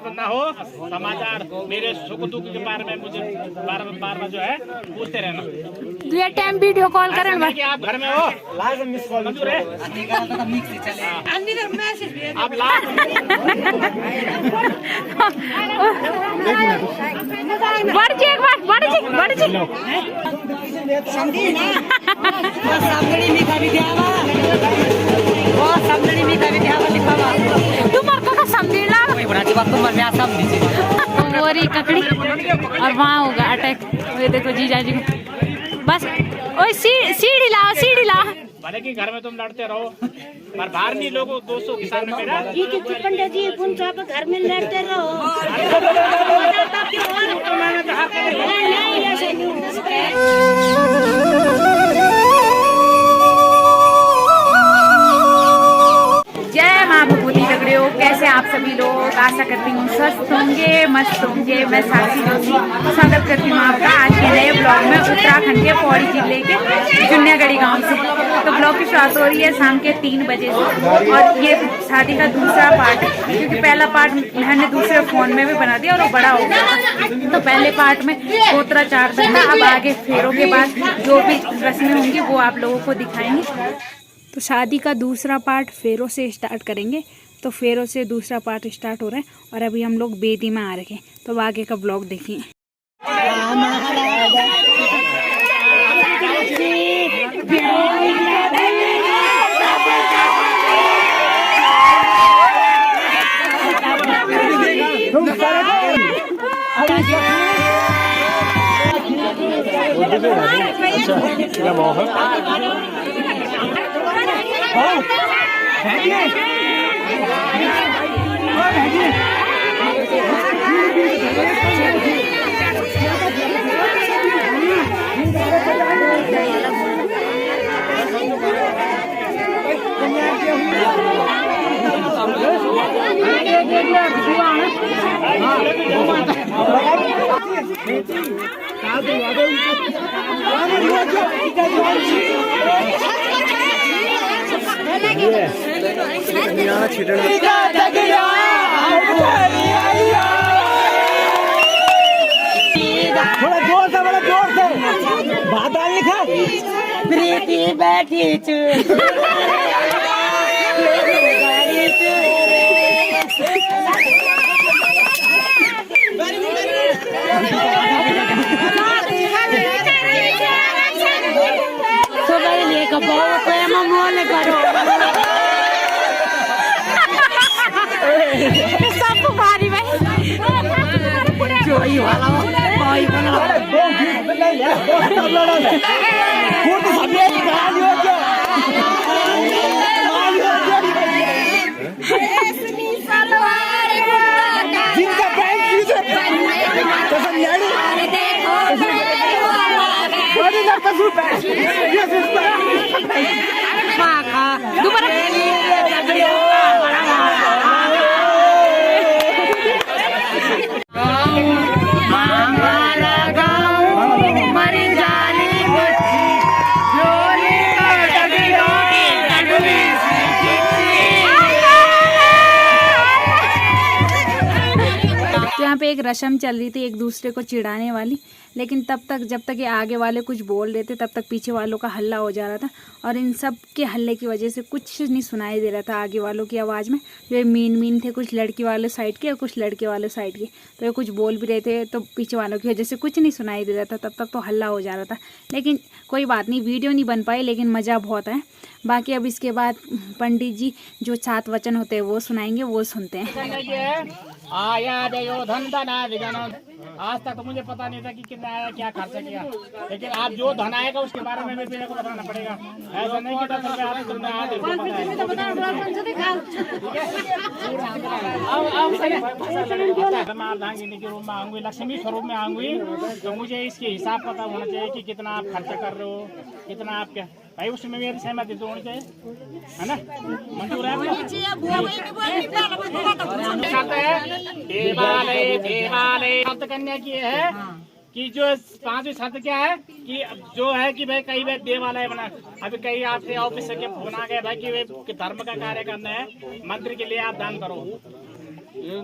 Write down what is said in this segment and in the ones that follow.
ना हो समाचार मेरे सुख दुख के बारे में मुझे बार बार जो है पूछते रहना। ये टाइम वीडियो कॉल करना कि आप घर में हो लास्ट मिस कॉल मंजूर है आप लास्ट बढ़ समझी ना समझी नहीं कभी दियावा वो समझी नहीं कभी दियावा लिखावा तुम्हारे को समझी ना बुराती बात तुम मैं सब नीचे और ककड़ी और वहाँ होगा अटैक। ये देखो जीजा जी को बस ओए सीढ़ी लाओ भले कि घर में तुम लड़ते रहो पर बाहर नहीं लोगों दोस्तों के सामने मेरा पंडित जी कौन सा घर में लड़ते रहो जय माँ भगवती तगड़ियों, कैसे आप सभी लोग। आशा करती हूँ स्वस्थ होंगे, मस्त होंगे। मैं साक्षी जोशी स्वागत करती हूँ आपका आज के नए ब्लॉग में उत्तराखंड के पौड़ी जिले के जुन्यागढ़ी गांव से। तो ब्लॉग की शुरुआत हो रही है शाम के 3 बजे से और ये शादी का दूसरा पार्ट है क्योंकि पहला पार्ट मैंने दूसरे फोन में भी बना दिया और वो बड़ा हो गया। तो पहले पार्ट में गोत्रा चार तक था, अब आगे फेरों के बाद जो भी रस्में होंगी वो आप लोगों को दिखाएंगे। तो शादी का दूसरा पार्ट फेरों से स्टार्ट करेंगे। तो फेरों से दूसरा पार्ट स्टार्ट हो रहा है और अभी हम लोग बेदी में आ रखे हैं। तो अब आगे का ब्लॉग देखिए। थोड़ा जोर से बात लिखा प्रीति बैठी सबको भारी भाई यहाँ पे एक रस्म चल रही थी एक दूसरे को चिढ़ाने वाली, लेकिन तब तक जब तक ये आगे वाले कुछ बोल रहे थे तब तक पीछे वालों का हल्ला हो जा रहा था और इन सब के हल्ले की वजह से कुछ नहीं सुनाई दे रहा था आगे वालों की आवाज़ में। जो मीन थे कुछ लड़की वाले साइड के और कुछ लड़के वाले साइड के, तो ये कुछ बोल भी रहे थे तो पीछे वालों की वजह से कुछ नहीं सुनाई दे रहा था। तब तक तो हल्ला हो जा रहा था, लेकिन कोई बात नहीं, वीडियो नहीं बन पाई लेकिन मज़ा बहुत है। बाकी अब इसके बाद पंडित जी जो 7 वचन होते हैं वो सुनाएंगे, वो सुनते हैं। आया देयो धन धना विजन आज तक तो मुझे पता नहीं था कि कितना आया, क्या खर्चा किया, लेकिन आप जो धन आएगा उसके बारे में मेरे को बताना पड़ेगा। ऐसा नहीं कि 10 रुपये आप तुमने आज के रूप में आऊंगी, लक्ष्मी स्वरूप में आऊंगी, तो मुझे इसके हिसाब पता होना चाहिए कि कितना आप खर्चा कर रहे हो, कितना आप क्या भाई, उसमें मेरी सहमति तो होनी चाहिए, है ना? मंजूर है आपको? कन्या की है कि जो 5वीं शर्त क्या है कि जो है कि भाई कई बार देवालय बना, अभी कई आपके ऑफिस के फोन आ गए भाई कि धर्म का कार्य करना है, मंदिर के लिए आप दान करो,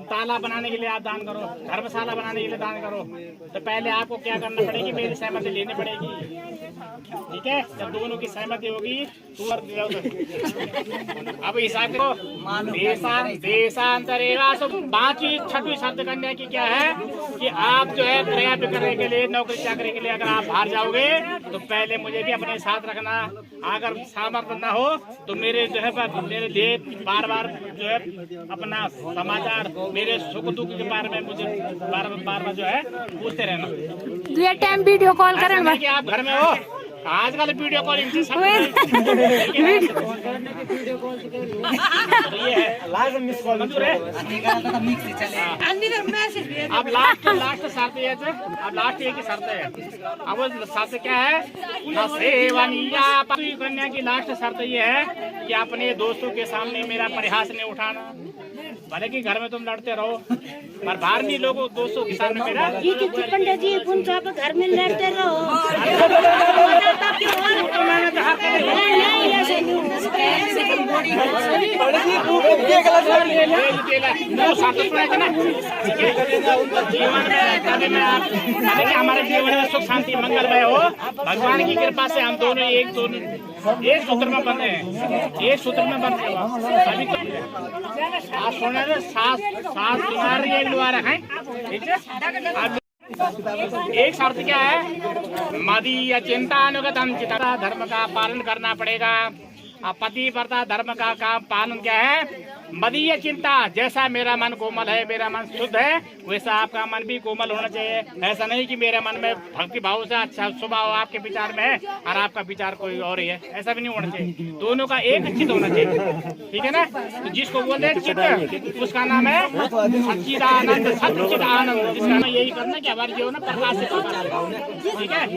ताला बनाने के लिए आप दान करो, धर्मशाला बनाने के लिए दान करो, तो पहले आपको क्या करना पड़ेगी, मेरी सहमति लेनी पड़ेगी। ठीक है, जब दोनों की सहमति होगी तो अब हिसाब को देशांतरेवा। 5वीं 6वीं शर्त कन्या की क्या है कि आप जो है क्रय विक्रय के लिए, नौकरी चाकरी के लिए अगर आप बाहर जाओगे तो पहले मुझे भी अपने साथ रखना। अगर सामर्थ्य न हो तो मेरे जो है मेरे लिए बार बार जो है अपना समाचार, मेरे सुख दुख के बारे में मुझे बार जो है पूछते रहना। ये टाइम वीडियो कॉल करें कि आप घर में हो, आजकल वीडियो कॉलिंग से सब मंजूर है। अब लास्ट शर्त ये है, अब लास्ट एक ही शर्त है। अब वो शर्त क्या है, न सेवनिया। कन्या की लास्ट शर्त ये है कि अपने दोस्तों के सामने मेरा परिहास नहीं उठाना, भले कि घर में तुम लड़ते रहो पर बाहर नहीं, लोगों दोस्तों के सामने मेरा पंडित जी घर में लड़ते रहो। हमारे जीवन में सुख शांति मंगलमय हो, भगवान की कृपा से हम दोनों एक सूत्र में बंधे हैं, एक सूत्र में बंधे हो। अभी तो आप सुन रहे सास तुम्हारी एक दुआरा है, ठीक है। एक शर्त क्या है, मदीय चिंतानुगतम चिता, धर्म का पालन करना पड़ेगा। पति व्रता धर्म का काम पालन क्या है, मदीय चिंता। जैसा मेरा मन कोमल है, मेरा मन शुद्ध है, वैसा आपका मन भी कोमल होना चाहिए। ऐसा नहीं कि मेरे मन में भक्ति भाव से अच्छा स्वभाव आपके विचार में है और आपका विचार कोई और ही है, ऐसा भी नहीं होना चाहिए। दोनों का एक चित्त होना चाहिए, ठीक है ना। तो जिसको बोलते हैं चित्त, उसका नाम है सच्चिदानंद, सच्चिदानंद। जिसका नाम यही करना कि हमारे जीवन में प्रकाश से, ठीक है।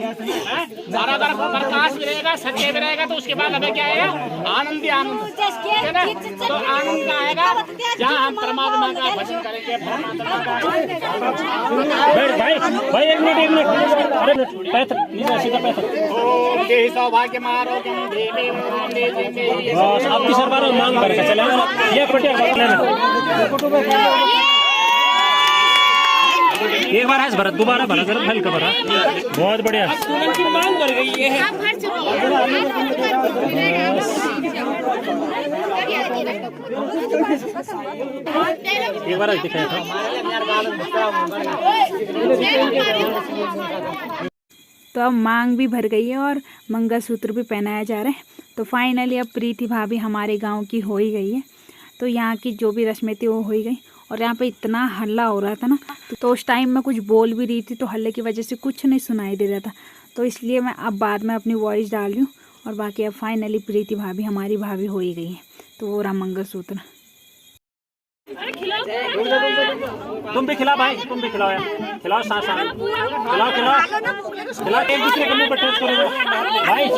और अगर प्रकाश भी रहेगा, सत्य भी रहेगा, तो उसके बाद हमें क्या आएगा, आनंद ही आनंद, ठीक है ना। तो आनंद का आएगा जहाँ हम परमात्मा का भजन करेंगे, परमात्मा का। भाई एक मिनट ओम देहि सौभाग्य मारोग्यम देवी आपकी सरकार मांग करके चले ये एक बार आज भरत, दोबारा भरा जरा हल्का भरा, बहुत बढ़िया। मांग भर गई है। एक बार दिखाया था। तो अब मांग भी भर गई है और मंगलसूत्र भी पहनाया जा रहा है। तो फाइनली अब प्रीति भाभी हमारे गांव की हो ही गई है। तो यहाँ की जो भी रस्में थी वो हो ही गई। और यहाँ पे इतना हल्ला हो रहा था ना, तो उस टाइम मैं कुछ बोल भी रही थी, तो हल्ले की वजह से कुछ नहीं सुनाई दे रहा था। तो इसलिए मैं अब बाद में अपनी वॉइस डाल रही हूँ। और बाकी अब फाइनली प्रीति भाभी हमारी भाभी हो ही गई है। तो वो रहा मंगलसूत्र। तुम भी खिला भाई, तुम भी खिलाओ यार, खिलाओ साथ साथ, खिलाओ एक दूसरे के मुंह पर टच करो भाई।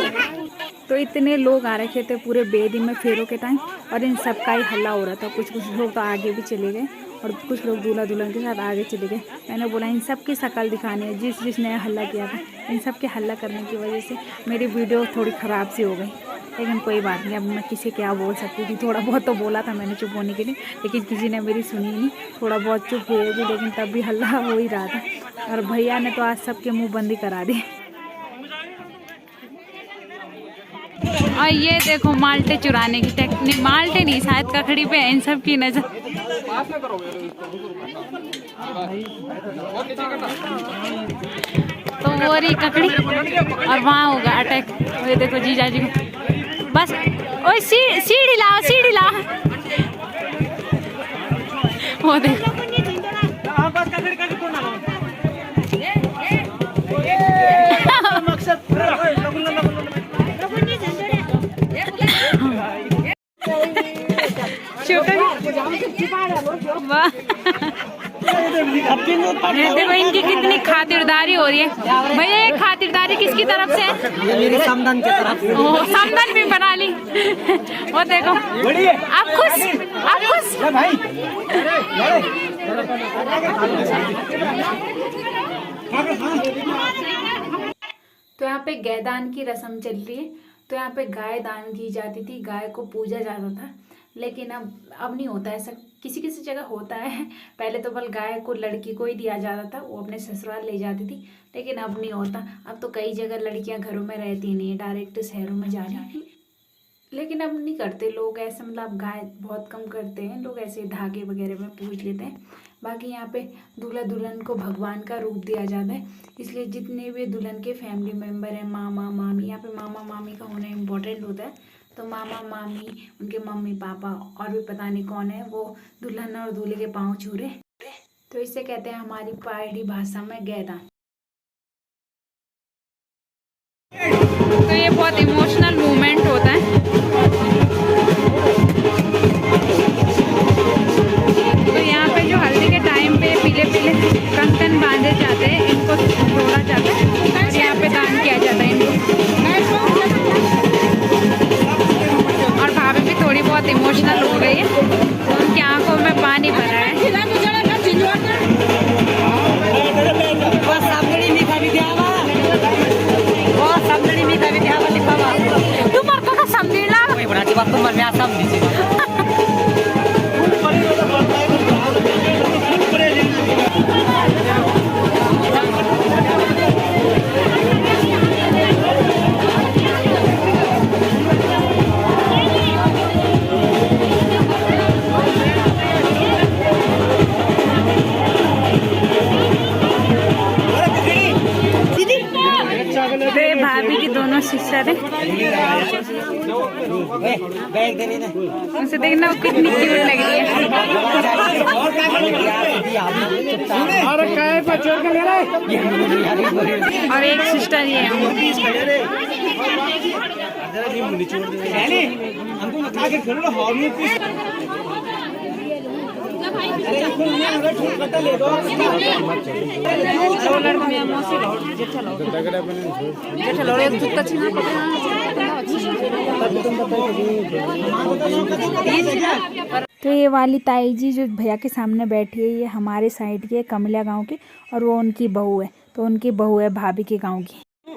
तो इतने लोग आ रखे थे पूरे बेदी में फेरों के टाइम, और इन सब का ही हल्ला हो रहा था। कुछ लोग तो आगे भी चले गए और कुछ लोग दूल्हा दुल्हन के साथ आगे चले गए। मैंने बोला इन सब की शक्ल दिखानी है, जिसने हल्ला किया था। इन सब के हल्ला करने की वजह से मेरी वीडियो थोड़ी ख़राब सी हो गई, लेकिन कोई बात नहीं। अब मैं किसी क्या बोल सकती थी, थोड़ा बहुत तो बोला था मैंने चुप होने के लिए, लेकिन किसी ने मेरी सुनी नहीं। थोड़ा बहुत चुप हुए भी, लेकिन तब भी हल्ला हो ही रहा था। और भैया ने तो आज सबके मुँह बंदी करा दी। और ये देखो माल्टे चुराने की टेक्निक, माल्टे नहीं शायद ककड़ी पे इन सब की नजर। तो वो रही ककड़ी और वहाँ होगा अटैक। ये देखो जीजा जी को बस, ओए सीढ़ी लाओ, सीढ़ी लाओ। वो देखो वाह, देखो इनकी कितनी खातिरदारी हो रही है। भैया ये खातिरदारी किसकी तरफ से है? ये मेरी समदन की तरफ से। ओह, समदन भी बना ली। वो देखो, आप खुश, आप खुश भाई। तो यहाँ पे गायदान की रस्म चल रही है। तो यहाँ पे गाय दान की जाती थी, गाय को पूजा जाता था, लेकिन अब नहीं होता ऐसा। किसी किसी जगह होता है। पहले तो बल गाय को लड़की को ही दिया जाता था, वो अपने ससुराल ले जाती थी, लेकिन अब नहीं होता। अब तो कई जगह लड़कियां घरों में रहती नहीं है, डायरेक्ट शहरों में जा रही हैं। लेकिन अब नहीं करते लोग ऐसे, मतलब गाय बहुत कम करते हैं लोग, ऐसे धागे वगैरह में पूज लेते हैं। बाकी यहाँ पे दूल्हा दुल्हन को भगवान का रूप दिया जाता है, इसलिए जितने भी दुल्हन के फैमिली मेम्बर हैं, मामा मामी, यहाँ पे मामा मामी का होना इम्पोर्टेंट होता है। तो मामा मामी, उनके मम्मी पापा और भी पता नहीं कौन है, वो दुल्हन और दूल्हे के पाँव छू रहे। तो इसे कहते हैं हमारी पहाड़ी भाषा में गायदान। तो ये बहुत इमोशनल मोमेंट होता है। तो यहाँ पे जो हल्दी के टाइम पे पीले पीले कंकन बांधे जाते हैं, इनको जोड़ा जाता है, यहाँ पे दान किया जाता है इनको। और भाभी भी थोड़ी बहुत इमोशनल हो गई है, तो उनकी आंखों में पानी भरा है। भाभी की दोनों सिस्टर है। उसे देखना वो कितनी क्यूट लग रही है। और एक सिस्टर ये तो ये वाली ताई जी जो भैया के सामने बैठी है, ये हमारे साइड की है, कमलिया गांव की, और वो उनकी बहू है। तो उनकी बहू है भाभी के गांव की। तो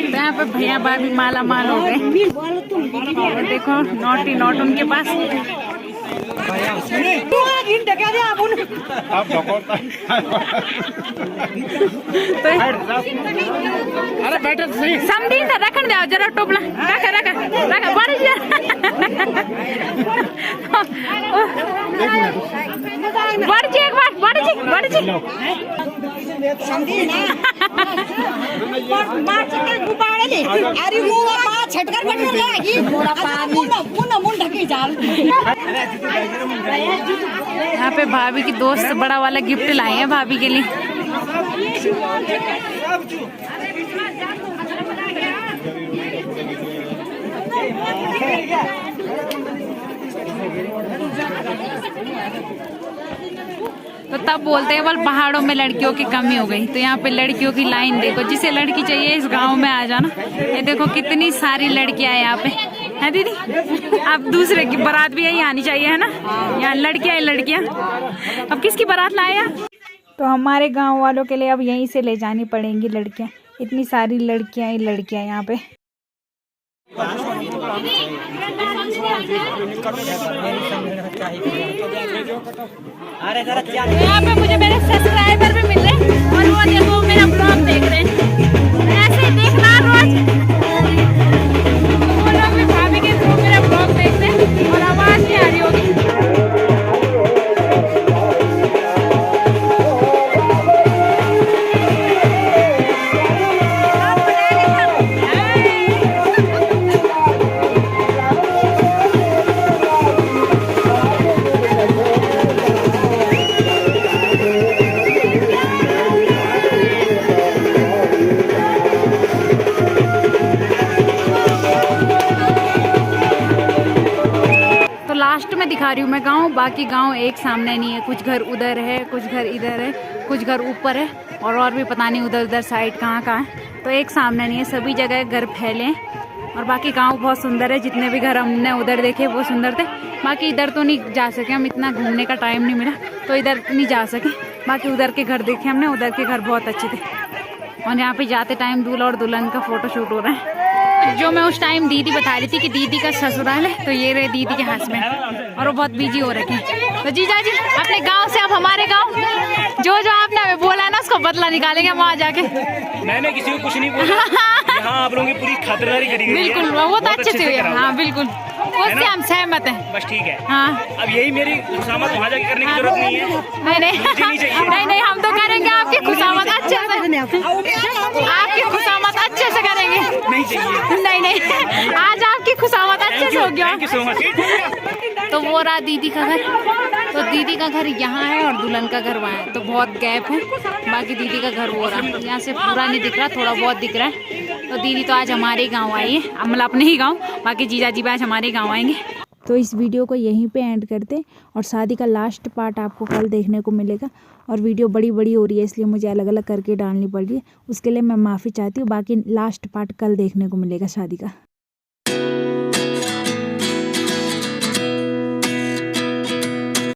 यहाँ पे भैया भाभी माला माल हो गए। और देखो नोटी नोट उनके पास। अरे बैठो समझी ना, रखन जाओ जरा टोपला, रखा रखा रखा बड़ी बढ़ एक बार बढ़ यहाँ पे भाभी की दोस्त बड़ा वाला गिफ्ट लाए हैं भाभी के लिए। तो तब बोलते हैं बल पहाड़ों में लड़कियों की कमी हो गई। तो यहाँ पे लड़कियों की लाइन देखो, जिसे लड़की चाहिए इस गांव में आ जाना। ये देखो कितनी सारी लड़कियां हैं यहाँ पे, है दीदी? अब दूसरे की बारात भी यही आनी चाहिए, है ना? यहाँ लड़कियां ही लड़कियां। अब किसकी बारात लाया? तो हमारे गांव वालों के लिए अब यहीं से ले जानी पड़ेंगी लड़कियां। इतनी सारी लड़कियां ही लड़कियां यहाँ पे। यहाँ पे मुझे मेरे सब्सक्राइबर भी मिल रहे हैं, और वो देखो मेरा ब्लॉग देख रहे हैं। ऐसे ही देखना रोज, वो लोग भी भाभी के थ्रू मेरा ब्लॉग देखते हैं। और आवाज नहीं आ रही होगी। दिखा रही हूँ मैं गाँव। बाकी गाँव एक सामने नहीं है, कुछ घर उधर है, कुछ घर इधर है, कुछ घर ऊपर है और भी पता नहीं उधर उधर साइड कहाँ कहाँ है। तो एक सामने नहीं है, सभी जगह घर फैले हैं। और बाकी गांव बहुत सुंदर है, जितने भी घर हमने उधर देखे वो सुंदर थे। बाकी इधर तो नहीं जा सके हम, इतना घूमने का टाइम नहीं मिला तो इधर नहीं जा सके। बाकी उधर के घर देखे हमने, उधर के घर बहुत अच्छे थे। और यहाँ पे जाते टाइम दूल्हा और दुल्हन का फोटो शूट हो रहा है। जो मैं उस टाइम दीदी बता रही थी कि दीदी का ससुराल है, तो ये रहे दीदी के हस्बैंड और वो बहुत बिजी हो रखे हैं। तो जीजा जी अपने गांव से आप हमारे गांव जो आपने हमें बोला है ना उसको बदला निकालेंगे वहाँ जाके। मैंने किसी को कुछ नहीं बोला, यहाँ आप लोगों की पूरी खातिरदारी करी गई है। बिल्कुल वो तो अच्छे से हुआ। हाँ बिल्कुल, उससे हम सहमत हैं। बस ठीक है। हाँ अब यही मेरी खुशामद वहाँ जाके करने की जरूरत नहीं है। नहीं हम तो करेंगे आपकी खुशामद अच्छे से, आपकी खुशामद अच्छे से करेंगे। नहीं चाहिए, नहीं आज आपकी खुशामद अच्छे से हो गया। Thank you so much. तो वो रहा दीदी का घर। तो दीदी का घर यहाँ है और दुल्हन का घर वहाँ है, तो बहुत गैप है। बाकी दीदी का घर वो रहा, यहाँ से पूरा नहीं दिख रहा, थोड़ा बहुत दिख रहा है। तो दीदी तो आज हमारे गांव आई है, मतलब अपने ही गांव। बाकी जीजा जी आज हमारे गांव आएंगे। तो इस वीडियो को यहीं पे एंड करते और शादी का लास्ट पार्ट आपको कल देखने को मिलेगा। और वीडियो बड़ी हो रही है इसलिए मुझे अलग अलग करके डालनी पड़ रही है, उसके लिए मैं माफ़ी चाहती हूँ। बाकी लास्ट पार्ट कल देखने को मिलेगा शादी का।